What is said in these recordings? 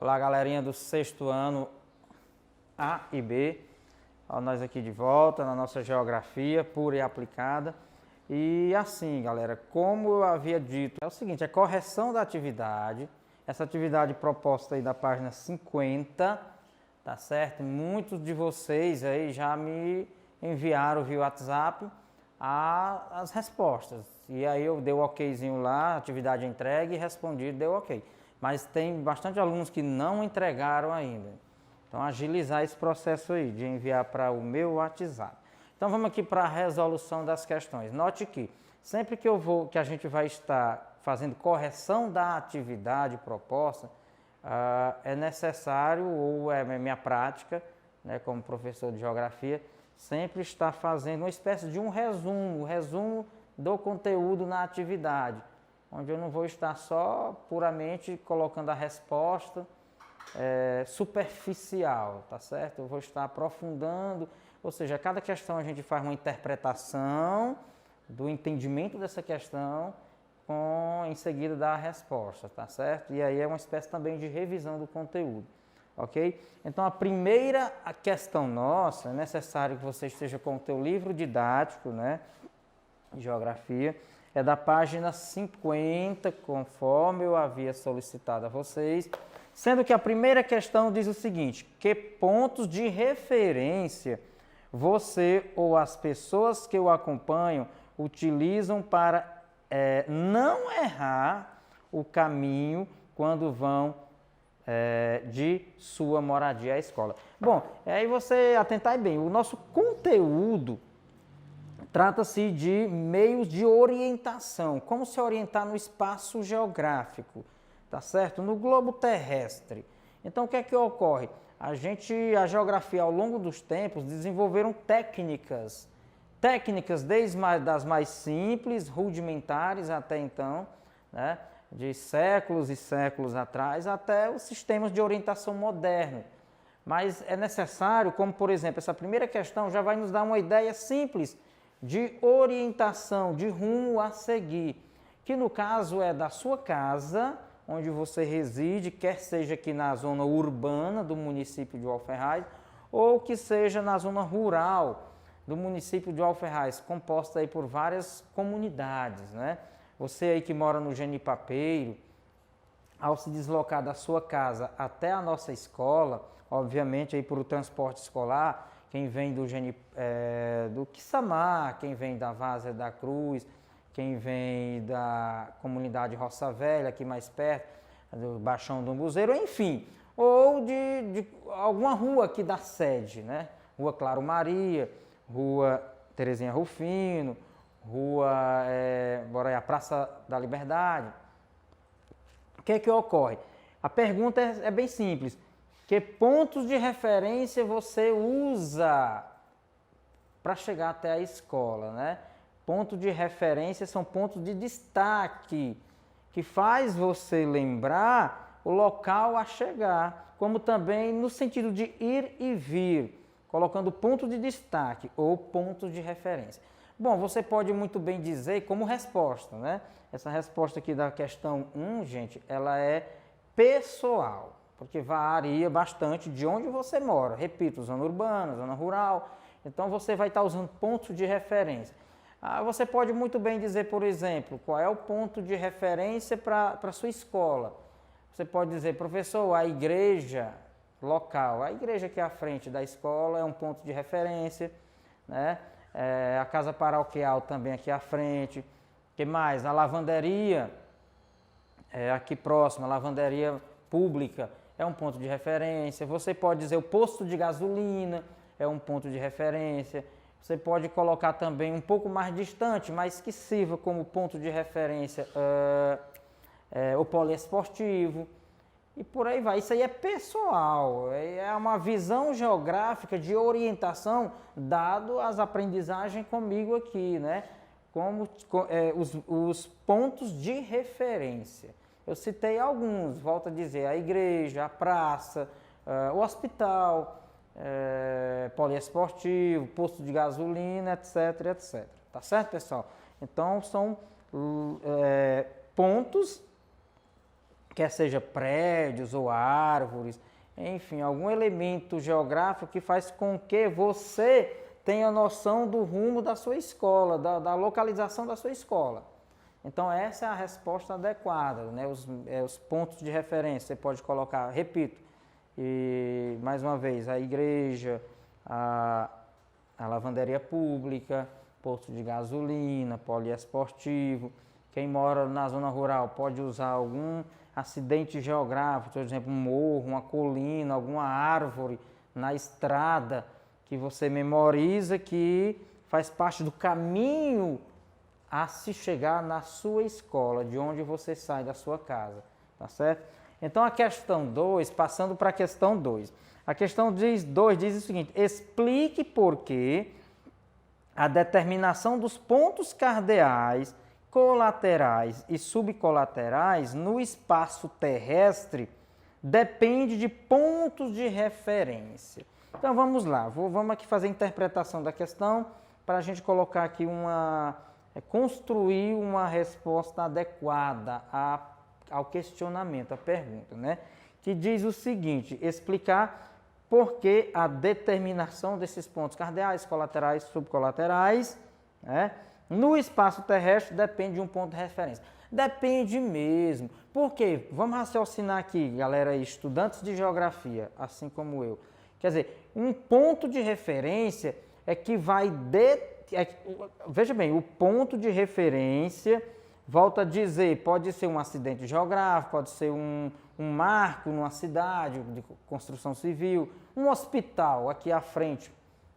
Olá, galerinha do sexto ano A e B. Ó, nós aqui de volta na nossa geografia pura e aplicada. E assim, galera, como eu havia dito, é o seguinte, a correção da atividade, essa atividade proposta aí da página 50, tá certo? Muitos de vocês aí já me enviaram via WhatsApp as respostas. E aí eu dei o okzinho lá, atividade entregue e respondi, deu ok. Mas tem bastante alunos que não entregaram ainda. Então, agilizar esse processo aí, de enviar para o meu WhatsApp. Então, vamos aqui para a resolução das questões. Note que, sempre que a gente vai estar fazendo correção da atividade proposta, é necessário, ou é minha prática, né, como professor de geografia, sempre estar fazendo uma espécie de um resumo do conteúdo na atividade, onde eu não vou estar só puramente colocando a resposta superficial, tá certo? Eu vou estar aprofundando, ou seja, cada questão a gente faz uma interpretação do entendimento dessa questão, em seguida da resposta, tá certo? E aí é uma espécie também de revisão do conteúdo, ok? Então a primeira questão nossa, é necessário que você esteja com o teu livro didático, né, de geografia, é da página 50, conforme eu havia solicitado a vocês, sendo que a primeira questão diz o seguinte: que pontos de referência você ou as pessoas que o acompanham utilizam para não errar o caminho quando vão de sua moradia à escola? Bom, aí você atentar bem, o nosso conteúdo trata-se de meios de orientação, como se orientar no espaço geográfico, tá certo? No globo terrestre. Então, o que é que ocorre? A geografia, ao longo dos tempos, desenvolveram técnicas desde das mais simples, rudimentares até então, né, de séculos e séculos atrás, até os sistemas de orientação modernos. Mas é necessário, como por exemplo, essa primeira questão já vai nos dar uma ideia simples de orientação, de rumo a seguir, que no caso é da sua casa, onde você reside, quer seja aqui na zona urbana do município de Alferraz, ou que seja na zona rural do município de Alferraz, composta aí por várias comunidades, né? Você aí que mora no Genipapeiro, ao se deslocar da sua casa até a nossa escola, obviamente aí por o transporte escolar, quem vem do Quissamar, quem vem da Várzea da Cruz, quem vem da comunidade Roça Velha, aqui mais perto, do Baixão do Umbuzeiro, enfim, ou de alguma rua aqui da sede, né? Rua Claro Maria, Rua Terezinha Rufino, a Praça da Liberdade. O que é que ocorre? A pergunta é bem simples. Que pontos de referência você usa para chegar até a escola, né? Pontos de referência são pontos de destaque, que faz você lembrar o local a chegar, como também no sentido de ir e vir, colocando ponto de destaque ou pontos de referência. Bom, você pode muito bem dizer como resposta, né? Essa resposta aqui da questão 1, gente, ela é pessoal, porque varia bastante de onde você mora. Repito, zona urbana, zona rural. Então, você vai estar usando pontos de referência. Você pode muito bem dizer, por exemplo, qual é o ponto de referência para a sua escola. Você pode dizer, professor, a igreja local, a igreja aqui à frente da escola é um ponto de referência, né? A casa paroquial também aqui à frente. O que mais? A lavanderia aqui próxima, a lavanderia pública é um ponto de referência. Você pode dizer o posto de gasolina é um ponto de referência. Você pode colocar também um pouco mais distante, mas que sirva como ponto de referência o poliesportivo. E por aí vai. Isso aí é pessoal, é uma visão geográfica de orientação dado as aprendizagens comigo aqui, né? Como os pontos de referência. Eu citei alguns, volto a dizer, a igreja, a praça, o hospital, poliesportivo, posto de gasolina, etc, etc. Tá certo, pessoal? Então, são pontos quer seja prédios ou árvores, enfim, algum elemento geográfico que faz com que você tenha noção do rumo da sua escola, da localização da sua escola. Então, essa é a resposta adequada, né? Os pontos de referência, você pode colocar, repito, e mais uma vez, a igreja, a lavanderia pública, posto de gasolina, poliesportivo. Quem mora na zona rural pode usar algum acidente geográfico, por exemplo, um morro, uma colina, alguma árvore na estrada, que você memoriza que faz parte do caminho a se chegar na sua escola, de onde você sai da sua casa, tá certo? Então, a questão 2, passando para a questão 2. A questão 2 diz o seguinte: explique por que a determinação dos pontos cardeais, colaterais e subcolaterais no espaço terrestre depende de pontos de referência. Então, vamos lá, vamos aqui fazer a interpretação da questão para a gente colocar aqui construir uma resposta adequada ao questionamento, à pergunta, né? Que diz o seguinte: explicar por que a determinação desses pontos cardeais, colaterais, subcolaterais, né, no espaço terrestre depende de um ponto de referência. Depende mesmo. Por quê? Vamos raciocinar aqui, galera, estudantes de geografia, assim como eu. Quer dizer, um ponto de referência é que vai... veja bem, o ponto de referência, volto a dizer, pode ser um acidente geográfico, pode ser um marco numa cidade de construção civil, um hospital aqui à frente,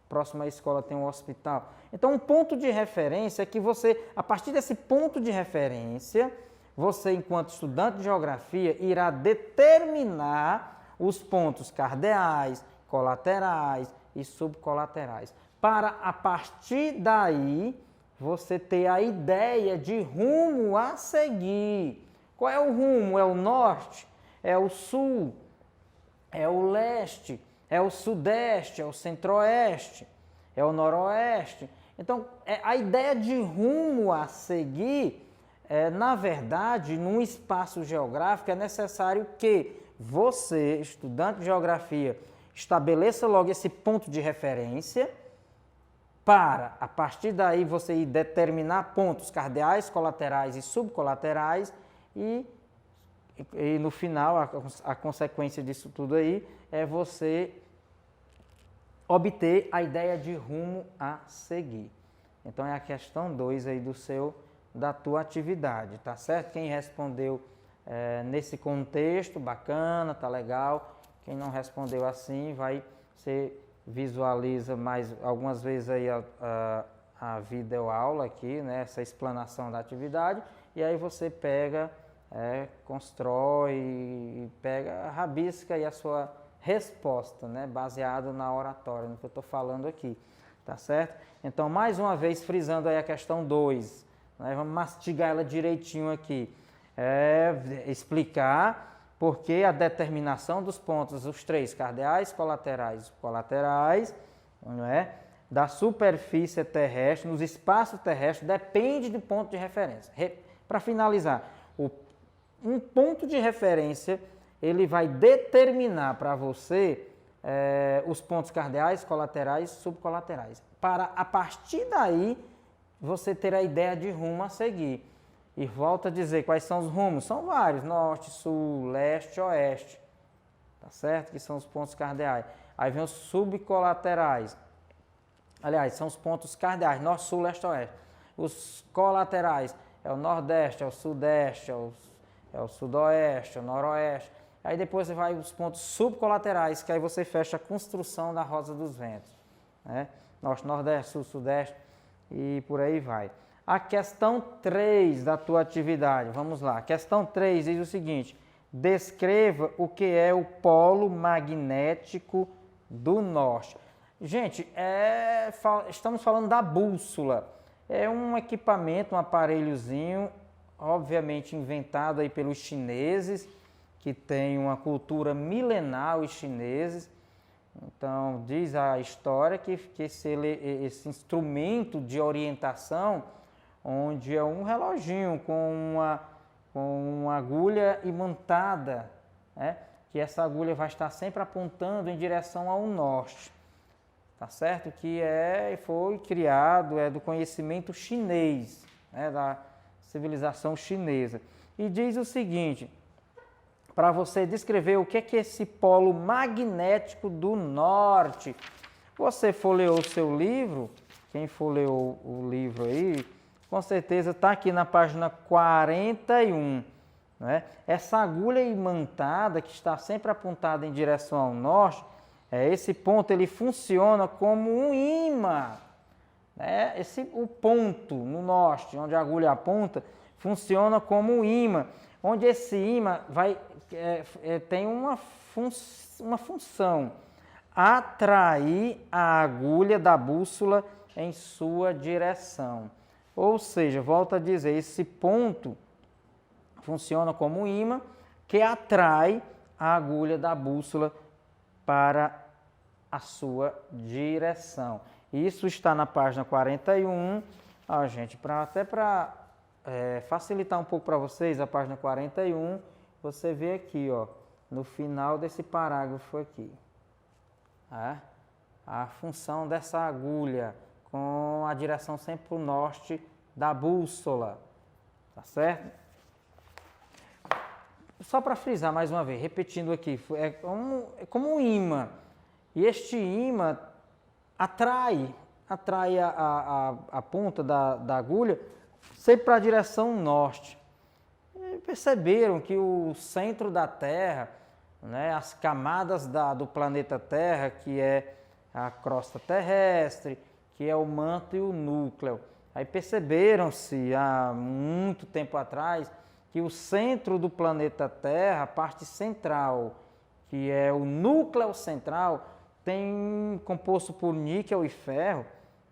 próxima à escola tem um hospital. Então, um ponto de referência é que você, a partir desse ponto de referência, você, enquanto estudante de geografia, irá determinar os pontos cardeais, colaterais e subcolaterais, para, a partir daí, você ter a ideia de rumo a seguir. Qual é o rumo? É o norte? É o sul? É o leste? É o sudeste? É o centro-oeste? É o noroeste? Então, a ideia de rumo a seguir, na verdade, num espaço geográfico, é necessário que você, estudante de geografia, estabeleça logo esse ponto de referência, para, a partir daí, você ir determinar pontos cardeais, colaterais e subcolaterais e no final, a consequência disso tudo aí é você obter a ideia de rumo a seguir. Então, é a questão 2 aí da tua atividade, tá certo? Quem respondeu nesse contexto, bacana, tá legal. Quem não respondeu assim, você visualiza mais algumas vezes aí a videoaula aqui, né, essa explanação da atividade, e aí você pega, constrói, pega, rabisca aí a sua resposta, né, baseado na oratória, no que eu estou falando aqui, tá certo? Então, mais uma vez, frisando aí a questão 2, né, vamos mastigar ela direitinho aqui, explicar porque a determinação dos pontos, os 3, cardeais, colaterais, não é, da superfície terrestre, nos espaços terrestres, depende do ponto de referência. Para finalizar, um ponto de referência, ele vai determinar para você os pontos cardeais, colaterais e subcolaterais. Para, a partir daí, você ter a ideia de rumo a seguir. E volto a dizer, quais são os rumos? São vários, norte, sul, leste, oeste, tá certo? Que são os pontos cardeais. Aí vem os subcolaterais, aliás, são os pontos cardeais, norte, sul, leste, oeste. Os colaterais é o nordeste, é o sudeste, é o sudoeste, é o noroeste. Aí depois você vai os pontos subcolaterais, que aí você fecha a construção da Rosa dos Ventos, né? Norte, nordeste, sul, sudeste e por aí vai. A questão 3 da tua atividade, vamos lá. A questão 3 diz o seguinte: descreva o que é o polo magnético do norte. Gente, estamos falando da bússola. É um equipamento, um aparelhozinho, obviamente inventado aí pelos chineses, que tem uma cultura milenar, os chineses. Então, diz a história que esse instrumento de orientação, onde é um reloginho com com uma agulha imantada, né? Que essa agulha vai estar sempre apontando em direção ao norte, tá certo? Que foi criado, é do conhecimento chinês, né? Da civilização chinesa. E diz o seguinte, para você descrever o que é esse polo magnético do norte. Você folheou o seu livro, quem folheou o livro aí, com certeza está aqui na página 41. Né? Essa agulha imantada que está sempre apontada em direção ao norte, esse ponto ele funciona como um imã. Né? O ponto no norte, onde a agulha aponta, funciona como um imã, onde esse imã tem uma função, atrair a agulha da bússola em sua direção. Ou seja, volto a dizer, esse ponto funciona como um imã que atrai a agulha da bússola para a sua direção. Isso está na página 41. Gente, até para facilitar um pouco para vocês, a página 41, você vê aqui, ó, no final desse parágrafo aqui, a função dessa agulha com a direção sempre para o norte da bússola, tá certo? Só para frisar mais uma vez, repetindo aqui, é como um imã, e este imã atrai a ponta da agulha sempre para a direção norte. E perceberam que o centro da Terra, né, as camadas do planeta Terra, que é a crosta terrestre, que é o manto e o núcleo. Aí perceberam-se há muito tempo atrás que o centro do planeta Terra, a parte central, que é o núcleo central, tem composto por níquel e ferro,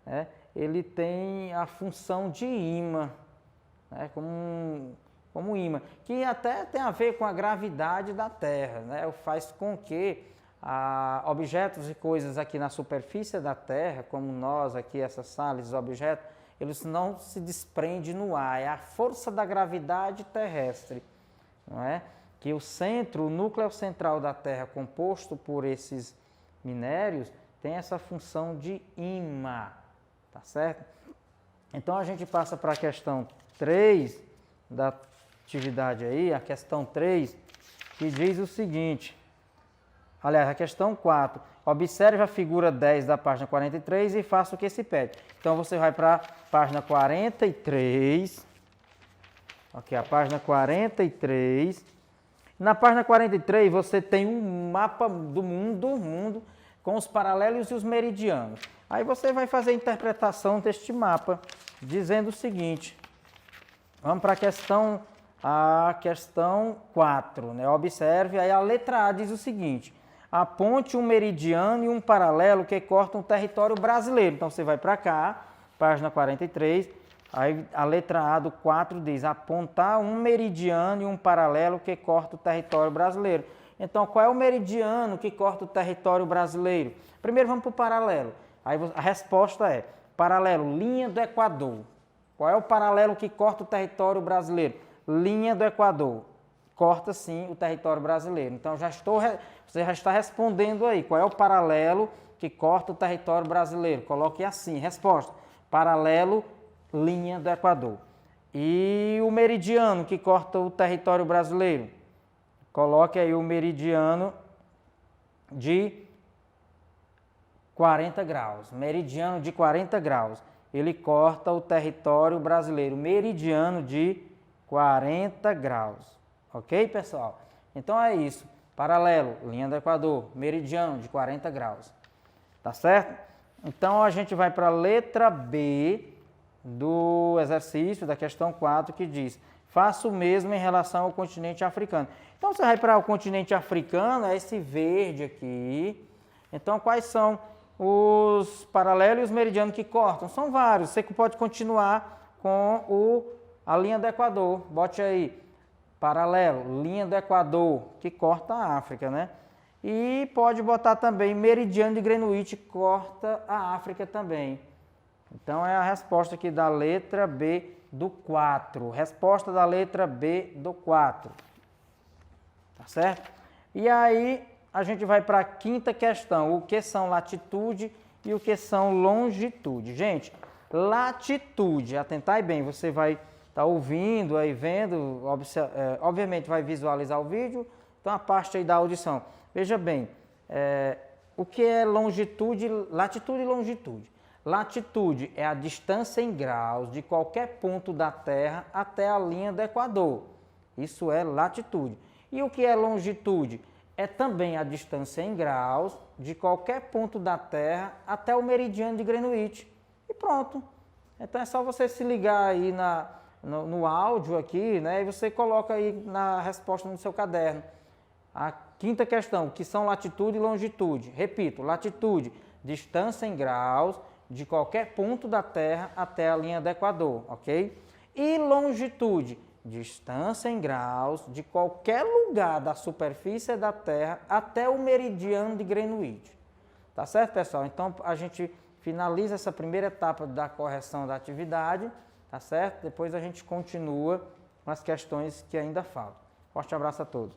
né? Ele tem a função de imã, né? como imã, que até tem a ver com a gravidade da Terra, né? Faz com que objetos e coisas aqui na superfície da Terra, como nós aqui, essas sales, os objetos, eles não se desprendem no ar, é a força da gravidade terrestre, não é? Que o núcleo central da Terra, composto por esses minérios, tem essa função de imã, tá certo? Então a gente passa para a questão 3 da atividade aí, a questão 3, que diz o seguinte, aliás, a questão 4, observe a figura 10 da página 43 e faça o que se pede. Então você vai para a página 43, ok, a página 43. Na página 43 você tem um mapa do mundo com os paralelos e os meridianos. Aí você vai fazer a interpretação deste mapa, dizendo o seguinte, vamos para a questão 4, né? Observe, aí a letra A diz o seguinte, aponte um meridiano e um paralelo que cortam o território brasileiro. Então você vai para cá, página 43, aí a letra A do 4 diz, apontar um meridiano e um paralelo que corta o território brasileiro. Então qual é o meridiano que corta o território brasileiro? Primeiro vamos para o paralelo. Aí a resposta é, paralelo, linha do Equador. Qual é o paralelo que corta o território brasileiro? Linha do Equador. Corta sim o território brasileiro. Então você já está respondendo aí. Qual é o paralelo que corta o território brasileiro? Coloque assim, resposta. Paralelo, linha do Equador. E o meridiano que corta o território brasileiro? Coloque aí o meridiano de 40 graus. Meridiano de 40 graus. Ele corta o território brasileiro. Meridiano de 40 graus. Ok, pessoal? Então é isso. Paralelo, linha do Equador, meridiano de 40 graus. Tá certo? Então a gente vai para a letra B do exercício da questão 4, que diz, faça o mesmo em relação ao continente africano. Então você vai para o continente africano, é esse verde aqui. Então quais são os paralelos e os meridianos que cortam? São vários. Você pode continuar com a linha do Equador. Bote aí. Paralelo, linha do Equador, que corta a África, né? E pode botar também meridiano de Greenwich, que corta a África também. Então é a resposta aqui da letra B do 4. Resposta da letra B do 4. Tá certo? E aí a gente vai para a quinta questão. O que são latitude e o que são longitude? Gente, latitude, atentai bem, você vai estar ouvindo aí, vendo, obviamente vai visualizar o vídeo, então a parte aí da audição. Veja bem, o que é longitude, latitude e longitude? Latitude é a distância em graus de qualquer ponto da Terra até a linha do Equador. Isso é latitude. E o que é longitude? É também a distância em graus de qualquer ponto da Terra até o meridiano de Greenwich. E pronto. Então é só você se ligar aí no áudio aqui, né? E você coloca aí na resposta no seu caderno. A quinta questão, que são latitude e longitude. Repito, latitude, distância em graus de qualquer ponto da Terra até a linha do Equador, ok? E longitude, distância em graus de qualquer lugar da superfície da Terra até o meridiano de Greenwich. Tá certo, pessoal? Então, a gente finaliza essa primeira etapa da correção da atividade, tá certo? Depois a gente continua com as questões que ainda faltam. Forte abraço a todos.